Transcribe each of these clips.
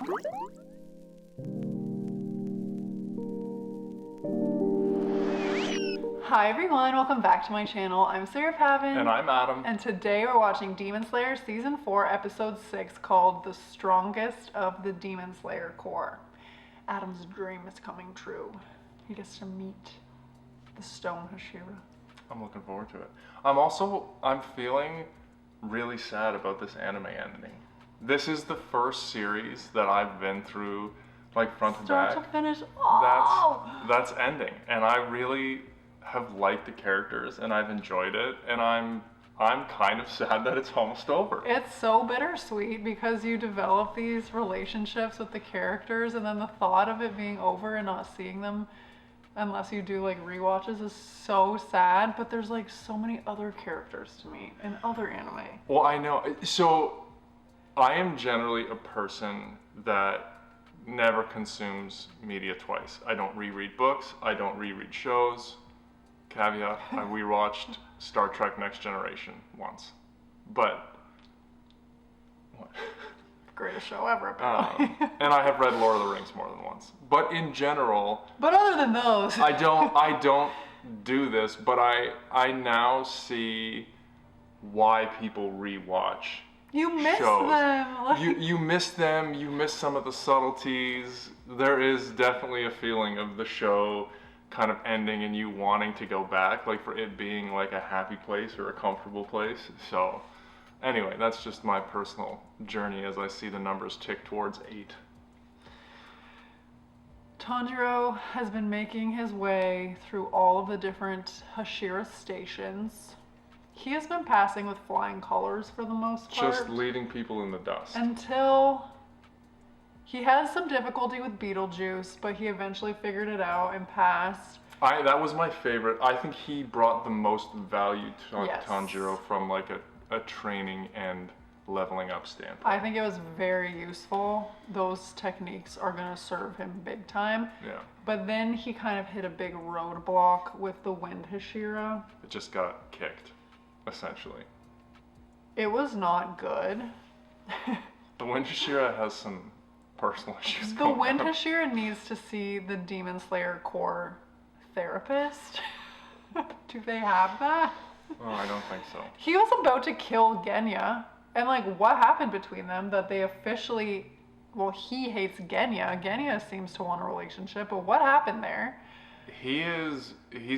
Hi everyone, welcome back to my channel. I'm Sarah Pavan. And I'm Adam. And today we're watching Demon Slayer Season 4, Episode 6, called The Strongest of the Demon Slayer Corps. Adam's dream is coming true. He gets to meet the Stone Hashira. I'm looking forward to it. I'm feeling really sad about this anime ending. This is the first series that I've been through, like front to back. Start to finish. Oh! That's ending. And I really have liked the characters and I've enjoyed it, and I'm kind of sad that it's almost over. It's so bittersweet because you develop these relationships with the characters, and then the thought of it being over and not seeing them unless you do like rewatches is so sad, but there's like so many other characters to meet in other anime. Well, I know. So I am generally a person that never consumes media twice. I don't reread books, I don't reread shows. Caveat, I rewatched Star Trek Next Generation once. But, what? Greatest show ever, apparently. And I have read Lord of the Rings more than once. But in general... But other than those... I don't do this, but I now see why people rewatch You miss shows. them. Like... You miss them, you miss some of the subtleties. There is definitely a feeling of the show kind of ending and you wanting to go back, like for it being like a happy place or a comfortable place. So anyway, that's just my personal journey as I see the numbers tick towards 8. Tanjiro has been making his way through all of the different Hashira stations. He has been passing with flying colors for the most part. Just leading people in the dust. Until he had some difficulty with Beetlejuice, but he eventually figured it out and passed. That was my favorite. I think he brought the most value to Yes. Tanjiro from like a training and leveling up standpoint. I think it was very useful. Those techniques are going to serve him big time. Yeah. But then he kind of hit a big roadblock with the Wind Hashira. It just got kicked, essentially. It was not good. The Wind Hashira has some personal issues The going Wind on. Hashira needs to see the Demon Slayer Corps therapist. Do they have that? Oh, I don't think so. He was about to kill Genya. And like, what happened between them that they officially, well, he hates Genya. Genya seems to want a relationship, but what happened there? He's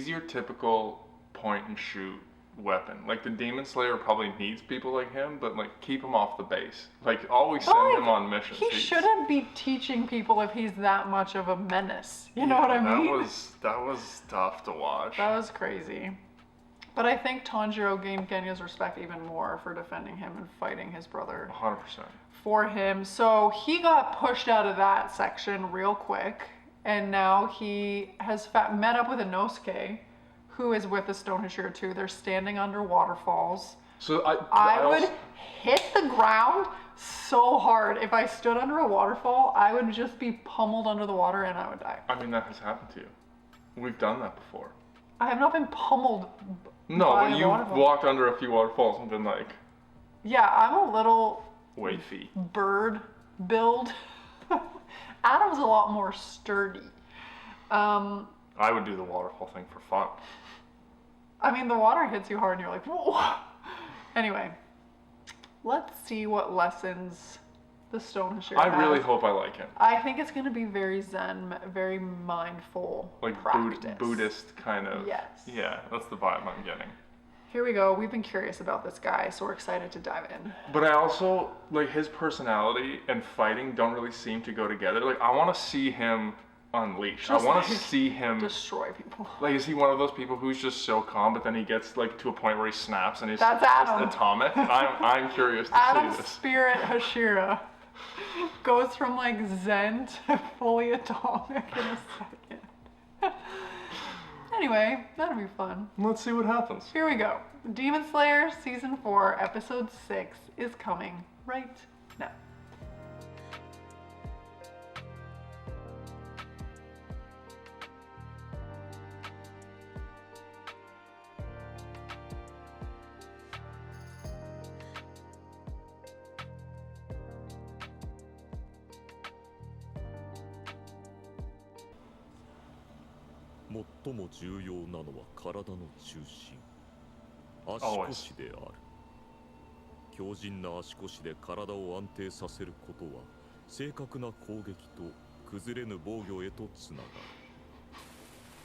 your typical point and shoot weapon. Like the Demon Slayer probably needs people like him, but like keep him off the base. Like always send him on missions. He shouldn't be teaching people if he's that much of a menace. You know what I mean? That was tough to watch. That was crazy. But I think Tanjiro gained Genya's respect even more for defending him and fighting his brother 100%. for him. So he got pushed out of that section real quick, and now he has met up with Inosuke, who is with the Stone Hashira too. They're standing under waterfalls. So I would hit the ground so hard. If I stood under a waterfall, I would just be pummeled under the water and I would die. I mean, that has happened to you. We've done that before. I have not been pummeled. No, by but a you've waterfall. walked under a few waterfalls and been like, Yeah, I'm a little wavy. bird build. Adam's a lot more sturdy. I would do the waterfall thing for fun. I mean, the water hits you hard and you're like, whoa. Anyway, let's see what lessons the Stone Hashira has. I really hope I like him. I think it's going to be very zen, very mindful Like practice. Buddhist kind of. Yes. Yeah, that's the vibe I'm getting. Here we go. We've been curious about this guy, so we're excited to dive in. But I also, like, his personality and fighting don't really seem to go together. Like, I want to see him unleashed. Just I want to like see him destroy people. Like, is he one of those people who's just so calm, but then he gets like to a point where he snaps and he's That's just Adam. atomic? I'm curious to Adam's see this. spirit Hashira goes from like zen to fully atomic in a second. Anyway, that'll be fun. Let's see what happens. Here we go. Demon Slayer Season 4, Episode 6 is coming right now. 最も重要なのは体の中心、足腰である。強靭な足腰で体を安定させることは正確な攻撃と崩れぬ防御へとつながる。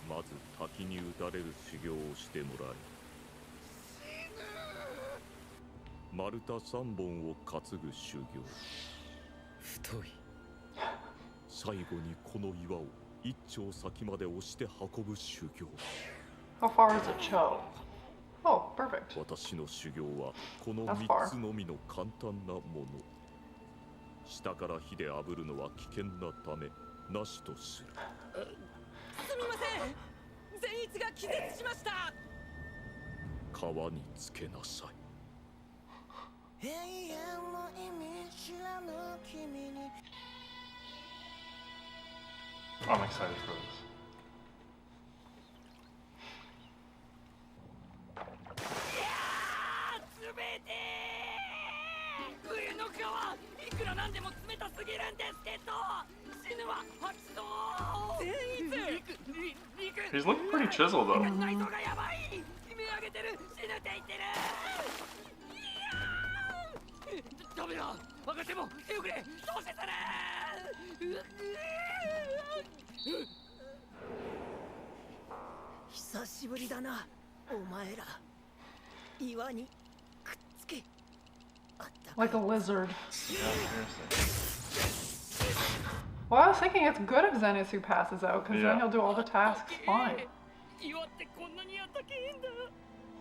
まず滝に打たれる修行をしてもらい、丸太3本を担ぐ修行、太い。最後にこの岩を一丁先まで押して運ぶ修行。 How far is it, Cho? Oh, perfect. 私の修行はこの That's 3つのみの簡単なもの。下から火で炙るのは危険なためなしとする。すみません、善逸が気絶しました。川につけなさい。 I'm excited for this. 冷てー。冬の川、いくらなんでも冷たすぎるんですけど、死ぬわ、吐きそう。善逸、陸、 He's looking pretty chiseled though. 内臓がやばい。悲鳴上げてる、死ぬって言ってる。いやー、ダメだ、上がっても手遅れ、どうしてする。久しぶりだな、お前ら。岩にくっつけ。 Like a lizard. Yeah, seriously. Well, I was thinking it's good if Zenitsu passes out, because Yeah. then he'll do all the tasks fine. 岩ってこんなにあったけえんだ。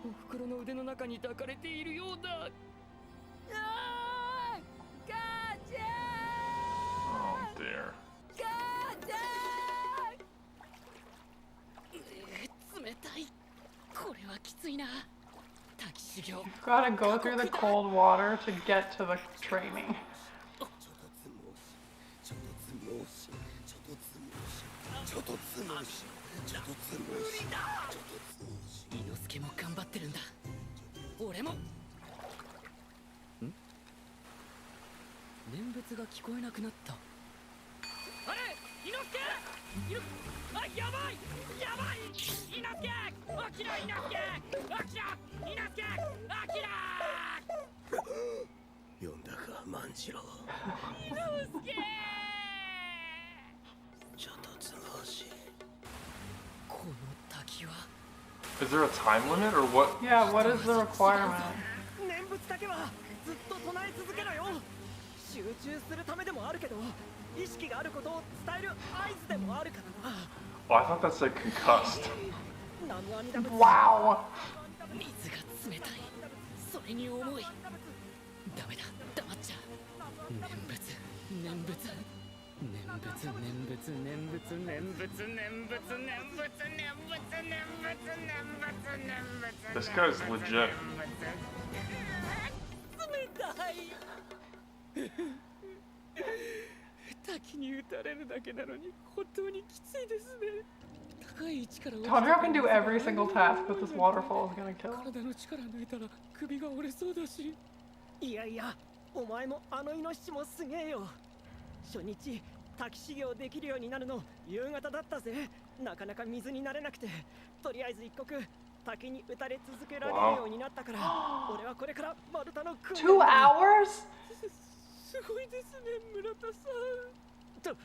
お袋の腕の中に抱かれているようだ。あー、母ちゃ Oh dear. ん、母ちゃん。冷たい。これはきついな。滝修行。 Gotta go through the cold water to get to the training. 伊之助も頑張ってるんだ。俺も。念仏が聞こえなくなった。あれ、伊之助。あ、やばい、やばい。伊之助、あきら、伊之助、あきら、伊之助、あきら。呼んだか、万次郎。伊之助。ちょっとつぼし。この滝は。 Is there a time limit or what? Yeah, what is the requirement? 念仏だけはずっと唱え続けろよ。集中するためでもあるけど、意識があることを伝える合図でもあるからな。 Oh, I thought that said concussed. 南無阿弥陀仏。 Wow. 水が冷たい。それに重い。ダメだ、黙っちゃ。念仏、念仏。念仏、念仏、念仏、念仏、念仏、念仏、念仏、念仏、念仏、念仏。 This guy's legit. 冷たい。滝に打たれるだけなのに本当にきついですね。高い位置から落ちて Tanjiro can do every single task, but this waterfall is gonna kill him. 体の力抜いたら首が折れそうだし。いやいや、お前もあのイノシシもすげえよ。初日滝修行できるようになるの夕方だったぜ。なかなか水に慣れなくて、とりあえず一刻滝に打たれ続けられるようになったから、俺はこれから丸太の訓練 2 hours? すごいですね、村田さん。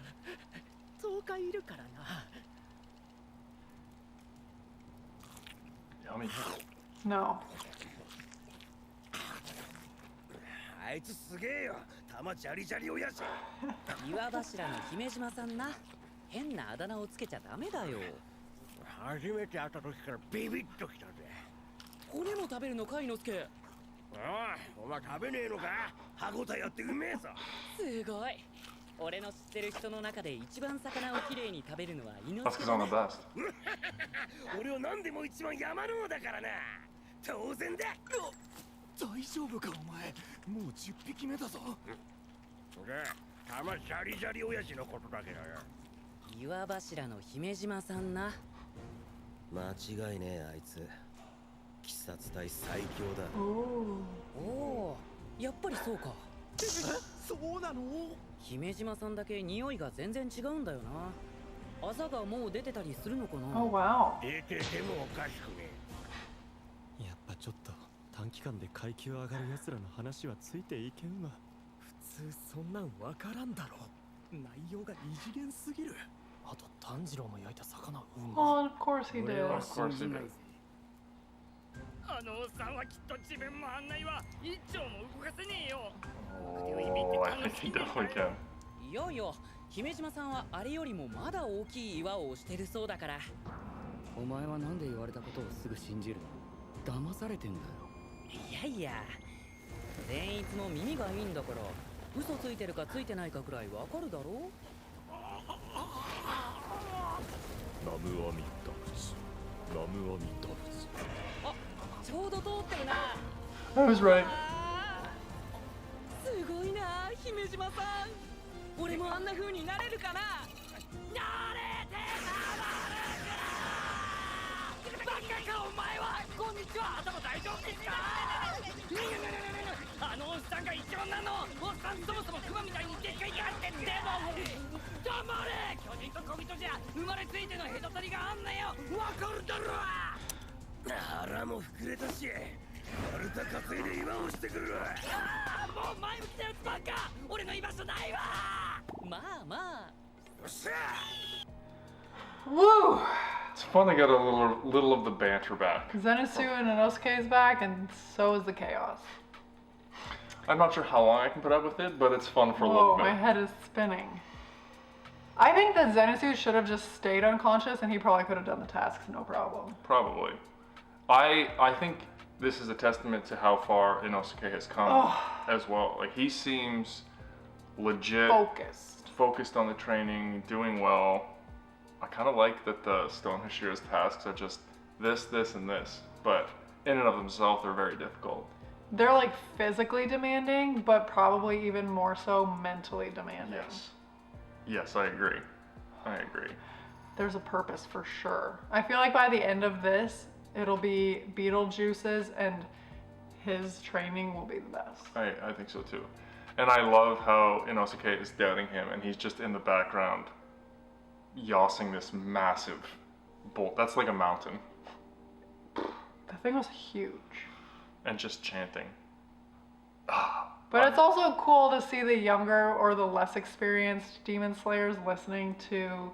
10日いるからな。 Yummy. No. あいつすげえよ。玉ジャリジャリ親父。岩柱の姫島さんな。変なあだ名をつけちゃダメだよ。初めて会った時からビビッときたぜ。骨も食べるのか、伊之助。ああ、お前食べねえのか。歯ごたえあってうめえぞ。すごい。俺の知ってる人の中で一番魚をきれいに食べるのは伊之 That's 助 because だ I'm ね the best. 俺は何でも一番山の王だからな。当然だ。大丈夫かお前、もう10匹目だぞ。俺、玉ジャリジャリ親父のことだけどよ。岩柱の姫島さんな。間違いねえあいつ。鬼殺隊最強だ。 Ooh. おお、やっぱりそうか。そうなの？姫島さんだけ匂いが全然違うんだよな。朝がもう出てたりするのかな。 Oh wow. 出ててもおかしくねやっぱちょっと短期間で階級上がる奴らの話はついていけんわ。普通そんなんわからんだろ。内容が異次元すぎる。あと炭治郎の焼いた魚うま。 Oh, of course he 俺 did. は Of course 信じ he ない did. ぜあのおっさんはきっと自分も案内は一丁も動かせねえよ Oh, I think he definitely can. いやいや、姫島さんはあれよりもまだ大きい岩を押してるそうだから。お前はなんで言われたことをすぐ信じるの？騙されてんだよ。いやいや、善逸も耳がいいんだから嘘ついてるかついてないかくらいわかるだろ。ナムアミダ仏、ナムアミダ仏。あ、ちょうど通ってるな。 I was right. すごいな、姫島さん。俺もあんな風になれるかな。なれてたまるか。バカかお前は。こんにちは、頭大丈夫ですか。あのおっさんが一番なの。おっさんそもそもクマみたいにでっかいやって。でも黙れ。巨人と小人じゃ生まれついての隔たりがあんなよ。わかるだろ。腹も膨れたし丸太稼いで岩をしてくるわああ、もう前向きなやつばっか。俺の居場所ないわ。まあまあ。よっしゃ Woo! It's fun to get a little of the banter back. Zenitsu and Inosuke is back, and so is the chaos. I'm not sure how long I can put up with it, but it's fun for a Whoa, little my bit. head is spinning. I think that Zenitsu should have just stayed unconscious, and he probably could have done the tasks no problem. Probably. I think this is a testament to how far Inosuke has come as well. Like, he seems legit focused on the training, doing well. I kind of like that the Stone Hashira's tasks are just this, this, and this, but in and of themselves, they're very difficult. They're like physically demanding, but probably even more so mentally demanding. Yes. Yes, I agree. I agree. There's a purpose for sure. I feel like by the end of this, it'll be Beetlejuice's and his training will be the best. I think so too. And I love how Inosuke is doubting him and he's just in the background yossing this massive bolt. That's like a mountain. The thing was huge. And just chanting. But it's also cool to see the younger or the less experienced Demon Slayers listening to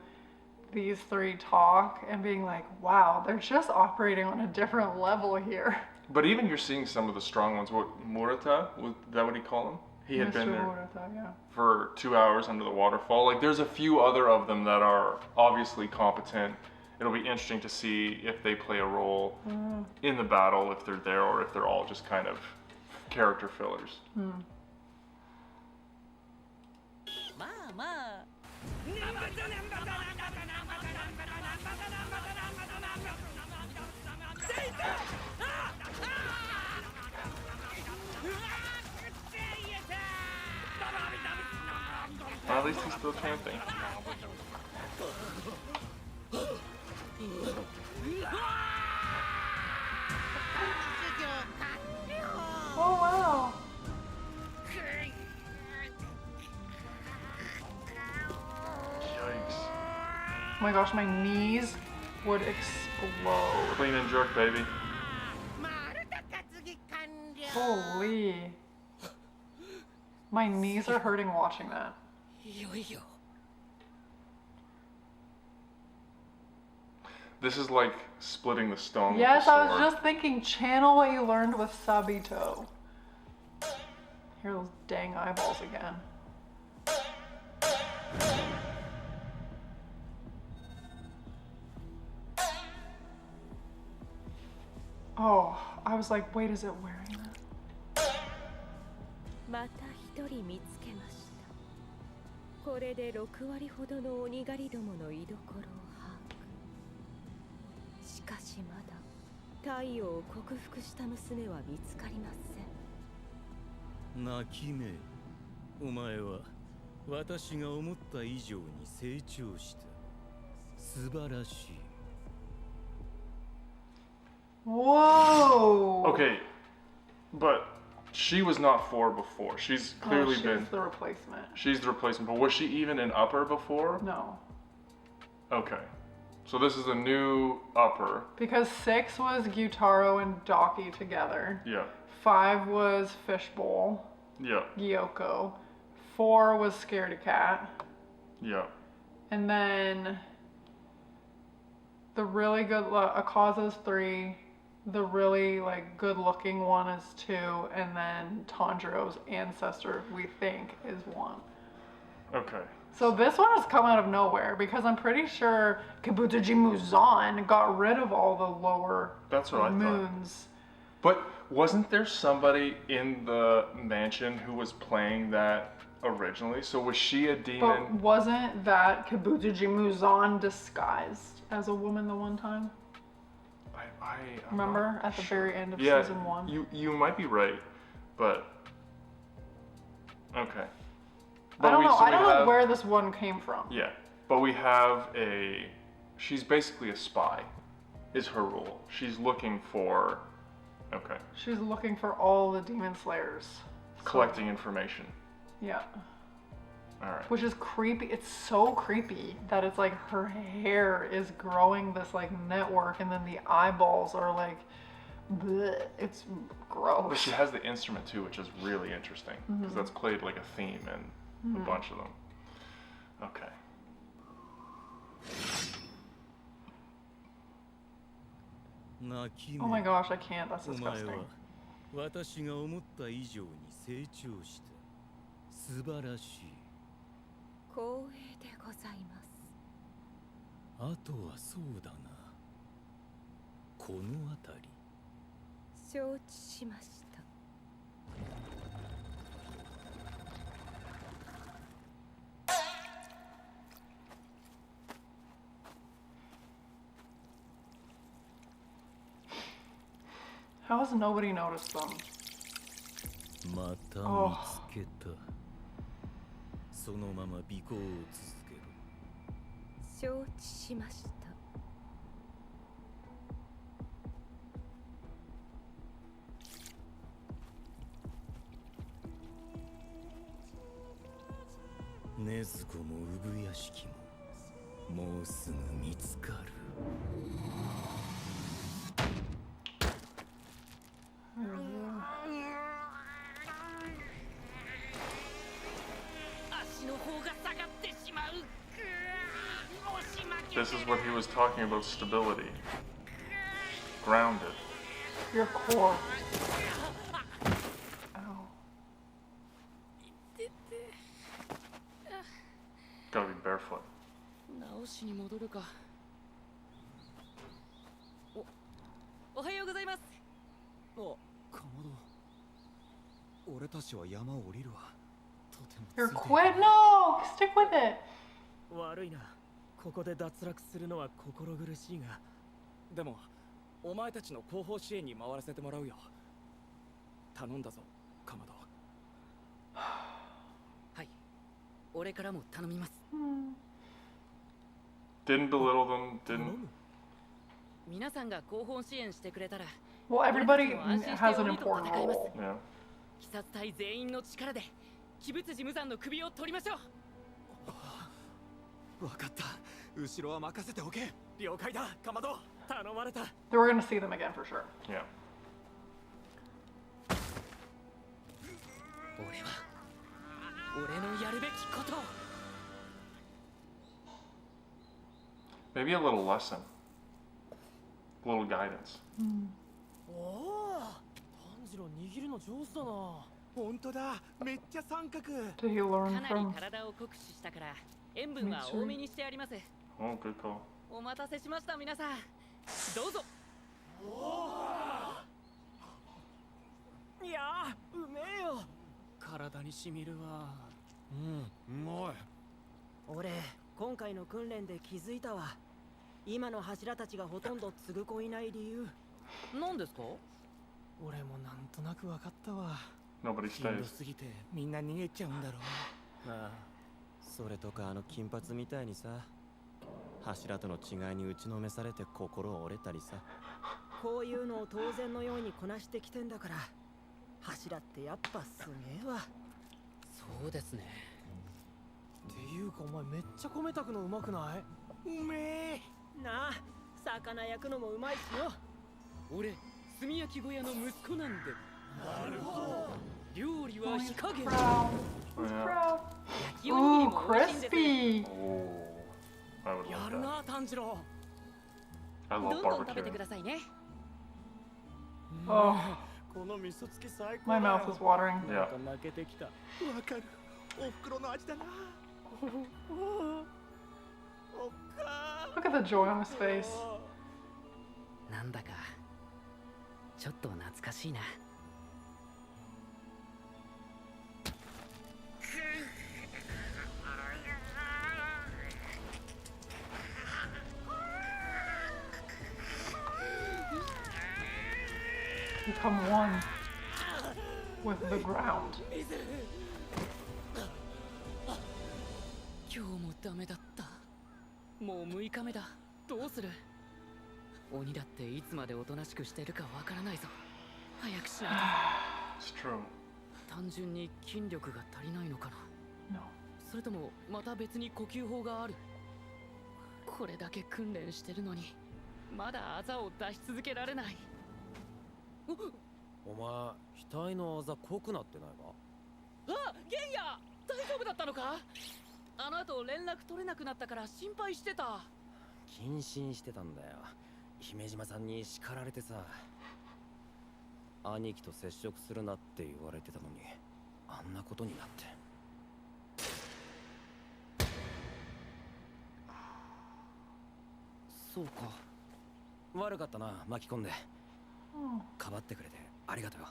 these three talk and being like, wow, they're just operating on a different level here. But even you're seeing some of the strong ones. What, Murata? Was that what he called him? He had been there Murata, yeah. for 2 hours under the waterfall. Like, there's a few other of them that are obviously competent. It'll be interesting to see if they play a role in the battle, if they're there, or if they're all just kind of character fillers. Well, at least he's still chanting. Oh wow. Yikes. Oh my gosh, my knees would explode. Clean and jerk, baby. Holy. My knees are hurting watching that. This is like splitting the stone Yes, with the I sword. was just thinking, channel what you learned with Sabito. Hear those dang eyeballs again. Oh, I was like, wait, is it wearing that? また一人見つけました。これで6割ほどの鬼狩りどもの居所を把握。しかしまだ太陽を克服した娘は見つかりません。泣き目、お前は私が思った以上に成長した。素晴らしい。 Whoa! Okay, but she was not 4 before. She's clearly she's been. the replacement. She's the replacement, but was she even an upper before? No. Okay. So this is a new upper. Because 6 was Gyutaro and Daki together. Yeah. 5 was Fishbowl. Yeah. Gyoko. 4 was Scaredy Cat. Yeah. And then the really good Akaza's 3. The really like good looking one is 2, and then Tanjiro's ancestor, we think, is 1. Okay. So this one has come out of nowhere because I'm pretty sure Kabutoji Muzan got rid of all the lower That's what I thought. moons. But wasn't there somebody in the mansion who was playing that originally? So was she a But demon? wasn't that Kabutoji Muzan disguised as a woman the one time? I'm Remember not at the sure. very end of Yeah, season 1? You might be right, but okay. I don't know. So I don't know have- where this one came from. Yeah, but we have she's basically a spy, is her role. She's looking for, okay, She's looking for all the demon slayers. collecting information. Yeah. All right. Which is creepy. It's so creepy that it's like her hair is growing this like network, and then the eyeballs are like, bleh. It's gross. But she has the instrument too, which is really interesting because that's played like a theme in a bunch of them. Okay. Oh my gosh, I can't. That's お前は disgusting. 私が思った以上に成長した。素晴らしい。光栄でございます。あとはそうだな。この辺り。承知しました。How has nobody noticed them? また見つけた。そのまま尾行を続けろ。承知しました。禰豆子も産屋敷ももうすぐ見つかる。足の方が下がってしまう。押し負け This is what he was talking about, stability. Grounded. Your core. Ow. Gotta be barefoot. 直しに戻るか。おはようございます。あ、かまど。俺たちは山を降りるわ。とても You're ついてい quit? No! Stick with it! 悪いな。ここで脱落するのは心苦しいが。でも、お前たちの後方支援に回らせてもらうよ。頼んだぞ、かまど。はい。俺からも頼みます。Didn't belittle them, didn't. 皆さんが後方支援してくれたら、 Well, everybody has an important role. Yeah. 鬼殺隊全員の力で鬼物事無惨の首を取りましょう。わかった。後ろは任せておけ。了解だ、かまど。頼まれた。Then we're gonna see them again for sure. Yeah. 俺は俺のやるべきことを。 Maybe a little lesson. A little guidance. おお、炭治郎握るの上手だな。本当だ。めっちゃ三角。 Did he learn かなり from 体を酷使したから塩分は多めにしてあります。 Oh, good call. お待たせしました皆さん。どうぞ。いやー、うめえよ。体にしみるわ。うん、うまい。俺、今回の訓練で気づいたわ。今の柱たちがほとんど継ぐ子いない理由。何ですか？俺もなんとなく分かったわ。 Nobody しんど stays. すぎてみんな逃げちゃうんだろう。ああ、それとかあの金髪みたいにさ、柱との違いに打ちのめされて心折れたりさ。こういうのを当然のようにこなしてきてんだから、柱ってやっぱすげえわ。そうですね。っていうかお前めっちゃ米炊くのうまくない？うめえなあ、魚焼くのもうまいしよ。俺炭焼き小屋の息子なんで。なるほど。料理は火加減。 Yeah. 焼きおにぎり Ooh, も美味しいんです。 crispy. Oh, I would や love る that. な炭治郎。 I ど love んどん食べてく barbecue. ださいね。 Oh, この味噌付き最高 my だよ。 mouth is watering. Yeah. 泣けてきた。わかる。お袋の味だな。おっか Look at the joy on his face. なんだかちょっと懐かしいな。Become one with the ground. 今日もダメだった。もう6日目だ。どうする？鬼だっていつまでおとなしくしてるかわからないぞ。早くしない It's true. と。単純に筋力が足りないのかな。 No. それともまた別に呼吸法がある。これだけ訓練してるのにまだあざを出し続けられない。お前、額のあざ濃くなってないか？あ、ゲンヤ、大丈夫だったのか？あの後連絡取れなくなったから心配してた。謹慎してたんだよ。姫島さんに叱られてさ。兄貴と接触するなって言われてたのに、あんなことになって。そうか。悪かったな、巻き込んで。かばってくれてありがとうよ。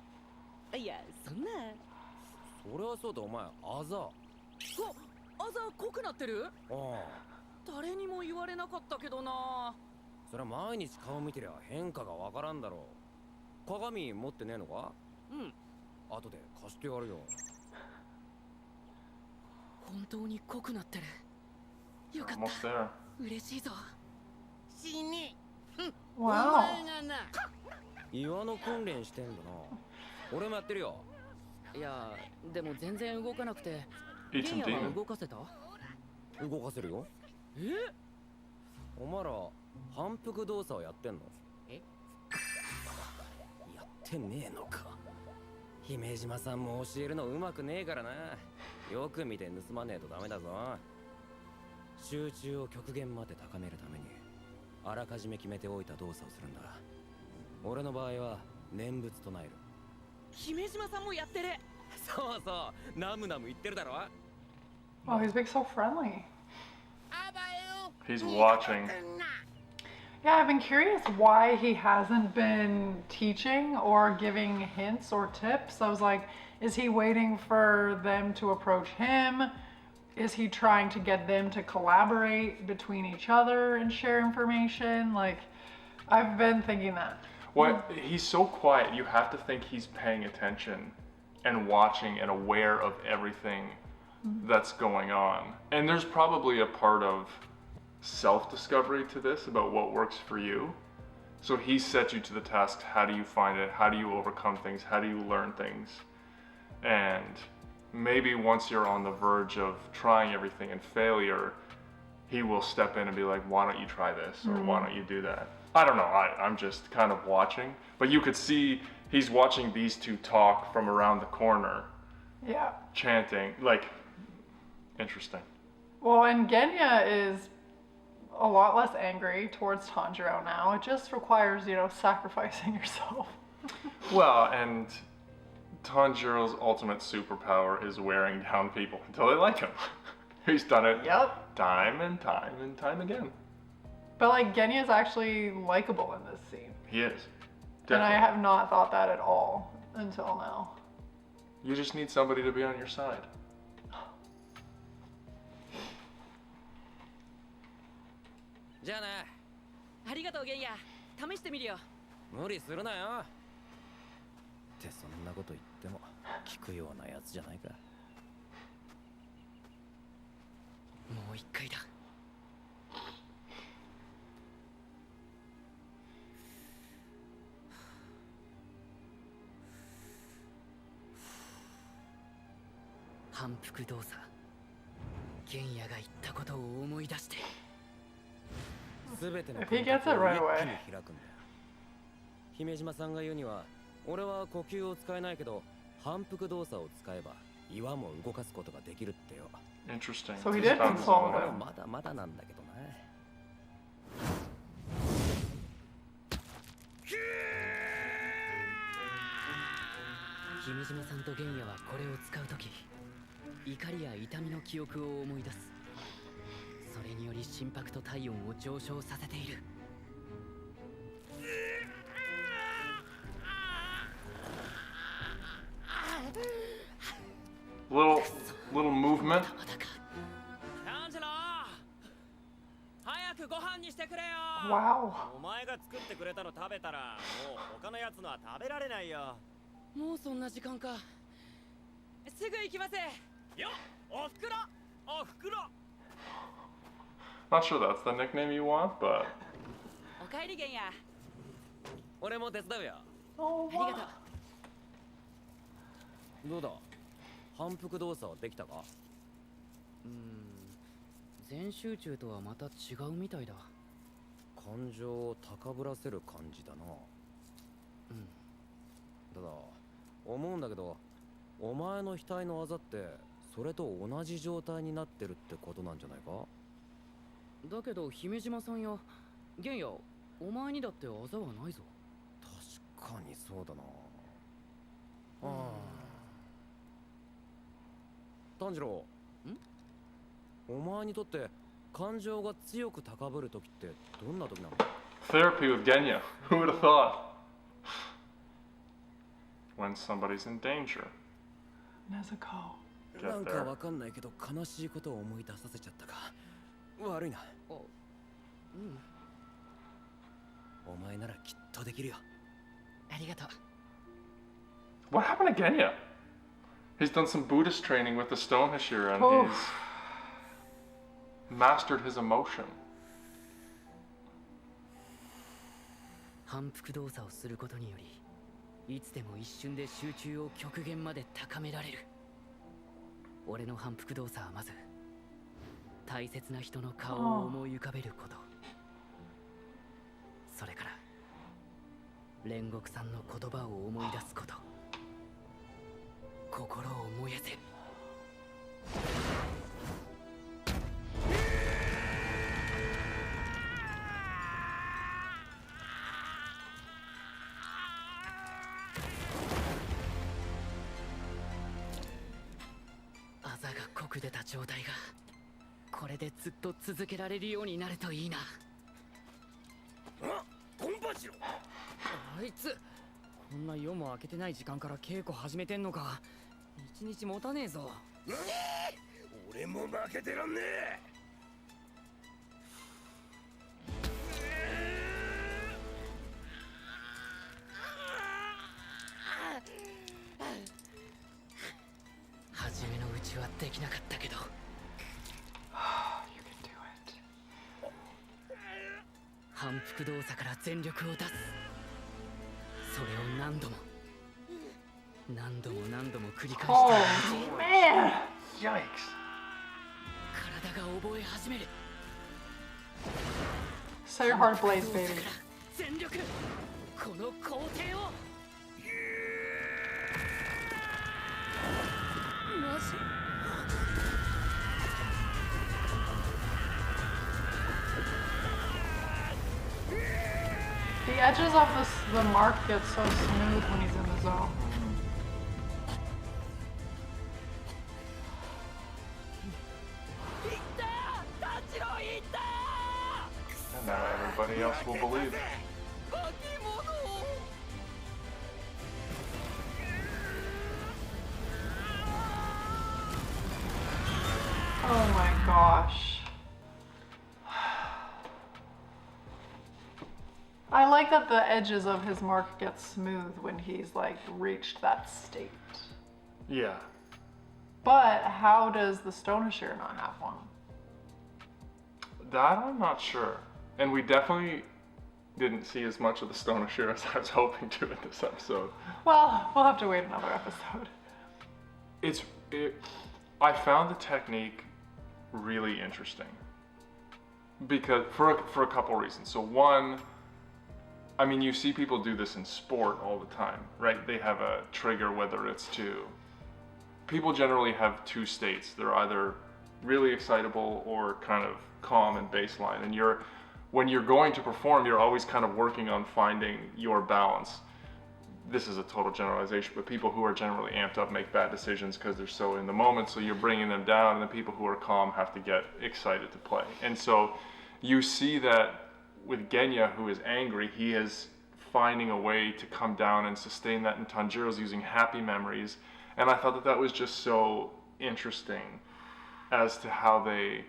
いや、そんな。それはそうだ、お前、あざ。あざ濃くなってる？ああ。誰にも言われなかったけどな。そりゃ毎日顔見てりゃ変化がわからんだろう。鏡持ってねえのか？うん。後で貸してやるよ。本当に濃くなってる。よかっ Almost た。 there. 嬉しいぞ。死ね。お Wow. 前がな。岩の訓練してんだな。俺もやってるよ。いや、でも全然動かなくて。 Eat ゲ some ンヤは demon. 動かせた？動かせるよ。え？お前ら反復動作をやってんの？え？やってねえのか。姫島さんも教えるのうまくねえからな。よく見て盗まねえとダメだぞ。集中を極限まで高めるためにあらかじめ決めておいた動作をするんだ。俺の場合は念仏唱える。姫島さんもやってる。そうそう、ナムナム言ってるだろ。 Oh, he's being so friendly. He's watching. Yeah, I've been curious why he hasn't been teaching or giving hints or tips. I was like, is he waiting for them to approach him? Is he trying to get them to collaborate between each other and share information? Like, I've been thinking that. What? He's so quiet. You have to think he's paying attention and watching and aware of everything that's going on. And there's probably a part of self-discovery to this about what works for you. So he set you to the task. How do you find it? How do you overcome things? How do you learn things? And maybe once you're on the verge of trying everything and failure, he will step in and be like, why don't you try this? Or why don't you do that? I don't know. I'm just kind of watching. But you could see he's watching these two talk from around the corner. Yeah. Chanting. Like, interesting. Well, and Genya is a lot less angry towards Tanjiro now. It just requires, sacrificing yourself. Well, and Tanjiro's ultimate superpower is wearing down people until they like him. He's done it time and time and time again. But like Genya's actually likable in this scene. He is. And I Definitely. have not thought that at all until now. You just need somebody to be on your side. じゃあな。ありがとうゲンヤ。試してみるよ。無理するなよ。ってそんなこと言っても聞くようなやつじゃないか。もう一回だ。反復動作。ゲンヤが言ったことを思い出して。If he gets it right away. 姫島さんが言うには、俺は呼吸を使えないけど、反復動作を使えば岩も動かすことができるってよ。Interesting. So he did console him. まだまだなんだけどな。姫島さんと玄也はこれを使うとき、怒りや痛みの記憶を思い出す。それにより心拍と体温を上昇させている。Little movement. 炭治郎、早くご飯にしてくれよ。Wow. お前が作ってくれたの食べたらもう他のやつのは食べられないよ。もうそんな時間か。すぐ行きますよ。おふくろ、おふくろ。 Not sure that's the nickname you want, but おかえり玄也。俺も手伝うよ。 Oh, ありがと wow. う。どうだ、反復動作はできたか？全集中とはまた違うみたいだ。感情を高ぶらせる感じだな。ただ思うんだけど、お前の額のあざってそれと同じ状態になってるってことなんじゃないか？だけど姫島さんや玄也、お前にだってあざはないぞ。確かにそうだな。炭治郎、お前にとって感情が強く高ぶるときってどんなときなの？ therapy with Genya. Who would have thought? When somebody's in danger. Nezuko. なんかわかんないけど悲しいことを思い出させちゃったか。悪いな。お前ならきっとできるよ。ありがとう。What happened to Genya? He's done some Buddhist training with the Stone Hashira and Oof. he's mastered his emotion. 反復動作をすることにより、いつでも一瞬で集中を極限まで高められる。俺の反復動作はまず、大切な人の顔を思い浮かべること。それから煉獄さんの言葉を思い出すこと。心を燃やせ。あざが濃く出た状態がこれでずっと続けられるようになるといいな。コンパチロ。あいつ、こんな夜も明けてない時間から稽古始めてんのか。一日持たねえぞ。俺も負けてらんねえ。初めのうちはできなかったけど。You can do it. 反復動作から全力を出す。それを何度も繰り返した Oh 後、 man! Yikes. 体が覚え始める。 Set your heart ablaze, baby. 全力、この工程を。マジ。The edges of the mark get so smooth when he's in the zone. And now everybody else will believe it. Oh my gosh. I like that the edges of his mark get smooth when he's like reached that state. Yeah. But how does the Stone Hashira not have one? That I'm not sure. And we definitely didn't see as much of the Stone Hashira as I was hoping to in this episode. Well, we'll have to wait another episode. I found the technique really interesting. Because for a couple reasons. So one, I mean, you see people do this in sport all the time, right? They have a trigger, whether it's to... People generally have two states. They're either really excitable or kind of calm and baseline. And when you're going to perform, you're always kind of working on finding your balance. This is a total generalization, but people who are generally amped up make bad decisions because they're so in the moment, so you're bringing them down, and the people who are calm have to get excited to play. And so you see that with Genya, who is angry, he is finding a way to come down and sustain that, and Tanjiro's using happy memories. And I thought that was just so interesting as to how they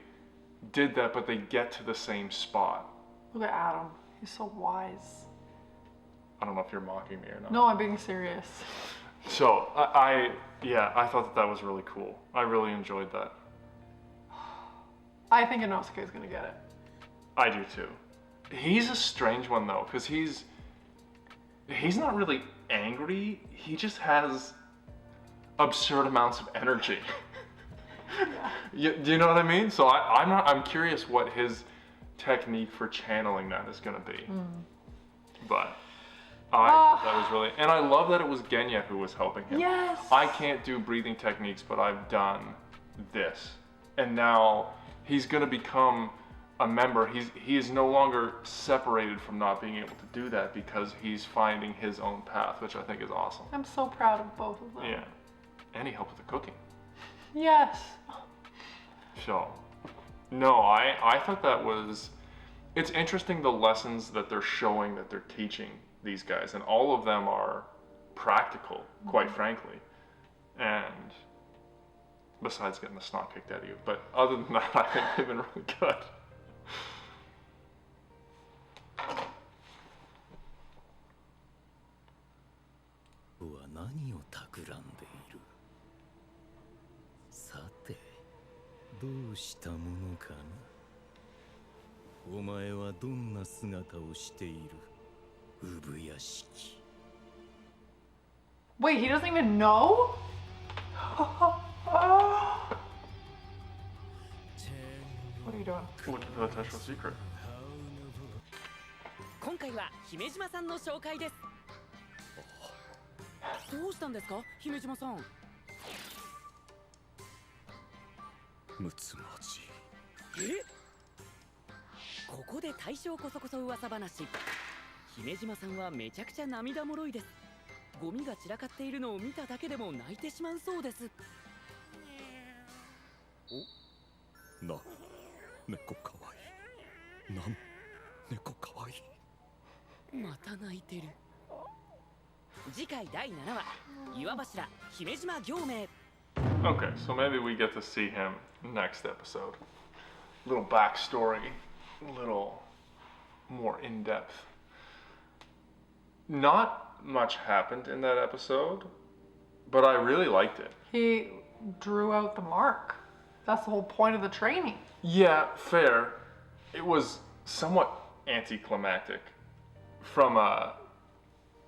did that, but they get to the same spot. Look at Adam. He's so wise. I don't know if you're mocking me or not. No, I'm being serious. So, I thought that was really cool. I really enjoyed that. I think Inosuke is going to get it. I do too. He's a strange one though, because he's not really angry. He just has absurd amounts of energy. Do you know what I mean? So I'm curious what his technique for channeling that is going to be. But that was really, and I love that it was Genya who was helping him. Yes. I can't do breathing techniques, but I've done this, and now he's going to become a member. He is no longer separated from not being able to do that because he's finding his own path, which I think is awesome. I'm so proud of both of them. Yeah, and he helped with the cooking. Yes. So, no, I thought that was, it's interesting the lessons that they're showing, that they're teaching these guys, and all of them are practical, quite frankly. And besides getting the snot kicked out of you, but other than that, I think they've been really good. Wait, he doesn't even know? What are you doing? What the potential secret? 今回は姫島さんの紹介です。どうしたんですか、姫島さん。むつまじい。え？ここで大正こそこそ噂話。姫島さんはめちゃくちゃ涙もろいです。ゴミが散らかっているのを見ただけでも泣いてしまうそうです。な、猫かわいい。なん、猫かわいい。また泣いてる。次回第7話、岩柱姫島行明。 Okay, so maybe we get to see him next episode. Little backstory, little more in depth. Not much happened in that episode, but I really liked it. He drew out the mark. That's the whole point of the training. Yeah, fair. It was somewhat anticlimactic from a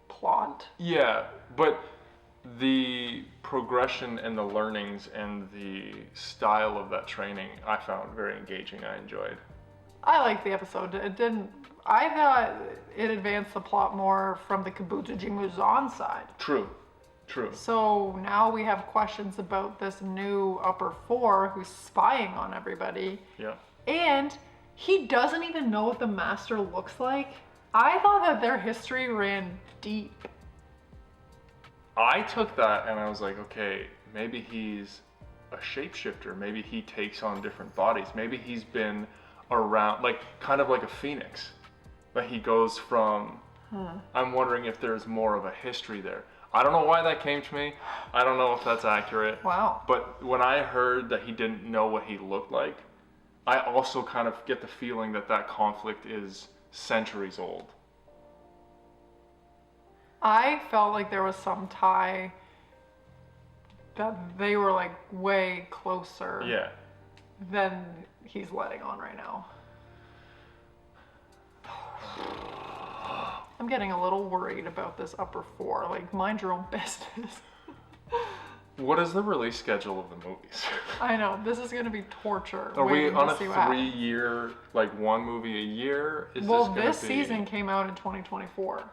plot. Yeah, but the progression and the learnings and the style of that training I found very engaging. I enjoyed. I liked the episode. It didn't. I thought it advanced the plot more from the Kabutsuji Muzan side. True. True. So now we have questions about this new upper four who's spying on everybody. Yeah. And he doesn't even know what the master looks like. I thought that their history ran deep. I took that and I was like, okay, maybe he's a shapeshifter. Maybe he takes on different bodies. Maybe he's been around, like kind of like a phoenix. But he goes from, I'm wondering if there's more of a history there. I don't know why that came to me. I don't know if that's accurate. Wow. But when I heard that he didn't know what he looked like, I also kind of get the feeling that that conflict is centuries old. I felt like there was some tie that they were like way closer than he's letting on right now. I'm getting a little worried about this upper four. Like, mind your own business. What is the release schedule of the movies? I know, this is gonna be torture. Are we waiting on to a see what happens. 3-year, like one movie a year? Is Well, this this gonna be... season came out in 2024.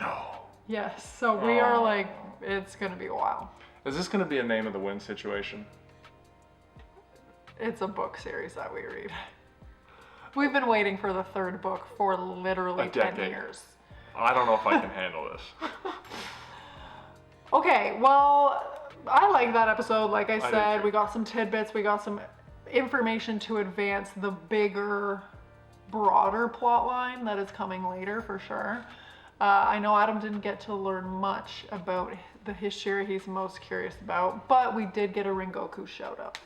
No. Yes, so we are Oh. like, it's gonna be a while. Is this gonna be a Name of the Wind situation? It's a book series that we read. We've been waiting for the third book for literally A 10 decade. years. I don't know if I can handle this. Okay, well, I like that episode. Like I do said, too. we got some tidbits, we got some information to advance the bigger, broader plot line that is coming later for sure. I know Adam didn't get to learn much about the Hashira he's most curious about, but we did get a Rengoku shout out.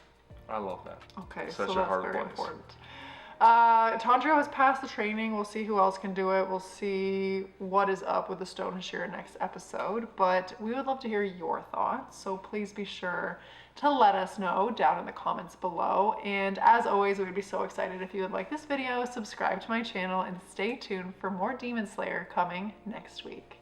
I love that. Okay, Such so a that's hard very place. important. Tanjiro has passed the training. We'll see who else can do it. We'll see what is up with the Stone Hashira next episode. But we would love to hear your thoughts. So please be sure to let us know down in the comments below. And as always, we would be so excited if you would like this video, subscribe to my channel, and stay tuned for more Demon Slayer coming next week.